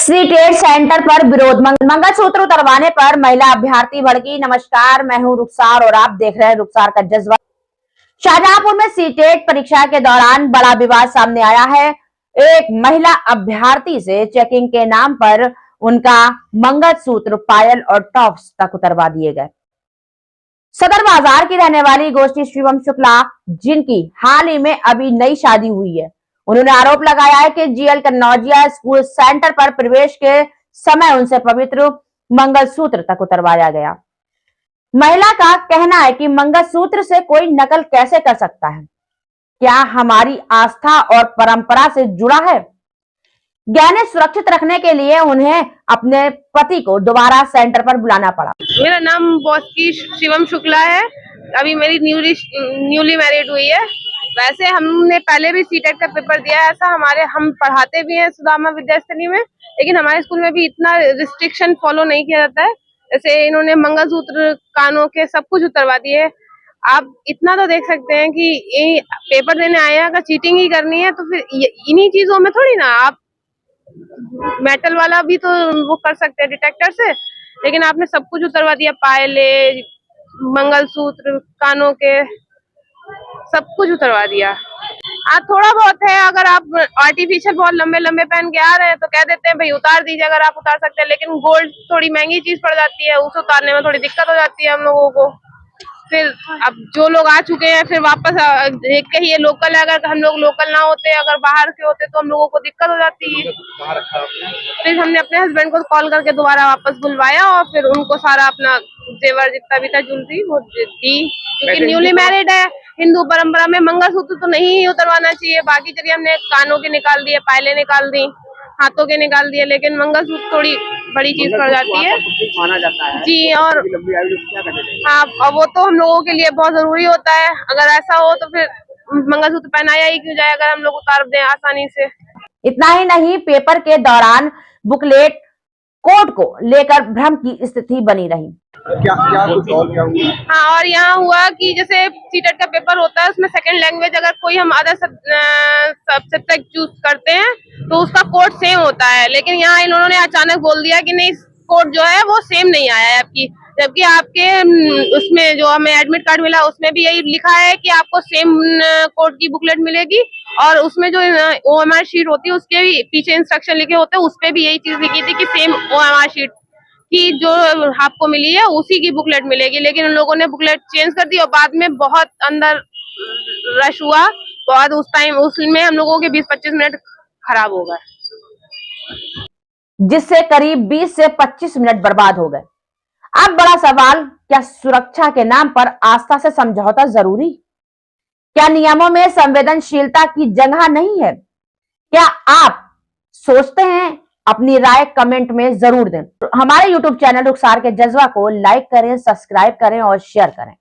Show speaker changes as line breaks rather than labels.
CTET centre पर विरोध, मंगलसूत्र उतरवाने पर महिला अभ्यर्थी भड़की। नमस्कार, मैं हूं रुखसार और आप देख रहे हैं रुखसार का जज्बा। शाहजहांपुर में सीटेट परीक्षा के दौरान बड़ा विवाद सामने आया है। एक महिला अभ्यर्थी से चेकिंग के नाम पर उनका मंगलसूत्र, पायल और टॉप्स तक उतरवा दिए गए। सदर बाजार की रहने वाली गोष्ठी शिवम शुक्ला, जिनकी हाल ही में अभी नई शादी हुई है, उन्होंने आरोप लगाया है कि जीएल कन्नौजिया स्कूल सेंटर पर प्रवेश के समय उनसे पवित्र मंगलसूत्र तक उतरवाया गया। महिला का कहना है कि मंगलसूत्र से कोई नकल कैसे कर सकता है? क्या हमारी आस्था और परंपरा से जुड़ा है? गहने सुरक्षित रखने के लिए उन्हें अपने पति को दोबारा सेंटर पर बुलाना पड़ा।
मेरा नाम गोष्ठी शिवम शुक्ला है। अभी मेरी न्यूली मैरिड हुई है। वैसे हमने पहले भी सीटेट का पेपर दिया है। ऐसा हम पढ़ाते भी हैं सुदामा विद्यास्थली में, लेकिन हमारे स्कूल में भी इतना रिस्ट्रिक्शन फॉलो नहीं किया जाता है। जैसे इन्होंने मंगलसूत्र, कानों के सब कुछ उतरवा दिए। आप इतना तो देख सकते हैं कि ये पेपर देने आए हैं, अगर चीटिंग ही करनी है तो फिर इन्हीं चीजों में थोड़ी ना, आप मेटल वाला भी तो वो कर सकते हैं डिटेक्टर से, लेकिन आपने सब कुछ उतरवा दिया। पायले, मंगलसूत्र, कानों के सब कुछ उतरवा दिया। थोड़ा बहुत है, अगर आप आर्टिफिशियल बहुत लंबे लंबे पहन के आ रहे हैं तो कह देते हैं भाई उतार दीजिए अगर आप उतार सकते हैं, लेकिन गोल्ड थोड़ी महंगी चीज पड़ जाती है, उसे उतारने में थोड़ी दिक्कत हो जाती है हम लोगों को। फिर अब जो लोग आ चुके हैं फिर वापस देख के ही, ये लोकल है, अगर हम लोग लोकल ना होते, अगर बाहर के होते तो हम लोगों को दिक्कत हो जाती है। फिर हमने अपने हस्बैंड को कॉल करके दोबारा वापस बुलवाया और फिर उनको सारा अपना जेवर जितना भी था, ज्वेलरी, वो दी, क्योंकि न्यूली मैरिड है। हिंदू परंपरा में मंगलसूत्र तो नहीं उतरवाना चाहिए। बाकी चलिए हमने कानों के निकाल दिए, पायले निकाल दी, हाथों के निकाल दिए, लेकिन मंगलसूत्र थोड़ी बड़ी चीज पड़ जाती है
माना जाता है
जी। और हाँ, वो तो हम लोगों के लिए बहुत जरूरी होता है। अगर ऐसा हो तो फिर मंगलसूत्र पहनाया ही क्यों जाए अगर हम लोग उतार दें आसानी से।
इतना ही नहीं, पेपर के दौरान बुकलेट कोड को लेकर भ्रम की स्थिति बनी रही।
क्या कुछ और क्या हुआ?
हाँ, और यहाँ हुआ कि जैसे सीटेट का पेपर होता है, उसमें सेकंड लैंग्वेज अगर कोई हम अदर सब्जेक्ट चूज करते हैं तो उसका कोड सेम होता है, लेकिन यहाँ इन्होंने अचानक बोल दिया कि नहीं, कोड जो है वो सेम नहीं आया है आपकी, जबकि आपके उसमें जो हमें एडमिट कार्ड मिला उसमें भी यही लिखा है कि आपको सेम कोड की बुकलेट मिलेगी, और उसमें जो OMR शीट होती है उसके भी पीछे इंस्ट्रक्शन लिखे होते हैं, उसपे भी यही चीज लिखी थी कि सेम OMR शीट की जो आपको मिली है उसी की बुकलेट मिलेगी। लेकिन उन लोगों ने बुकलेट चेंज कर दी और बाद में बहुत अंदर रश हुआ, बहुत उसमें हम लोगों के 20-25 मिनट खराब हो गए,
जिससे करीब 20 से 25 मिनट बर्बाद हो गए। अब बड़ा सवाल, क्या सुरक्षा के नाम पर आस्था से समझौता जरूरी? क्या नियमों में संवेदनशीलता की जगह नहीं है? क्या आप सोचते हैं? अपनी राय कमेंट में जरूर दें। हमारे YouTube चैनल रुखसार के जज्बा को लाइक करें, सब्सक्राइब करें और शेयर करें।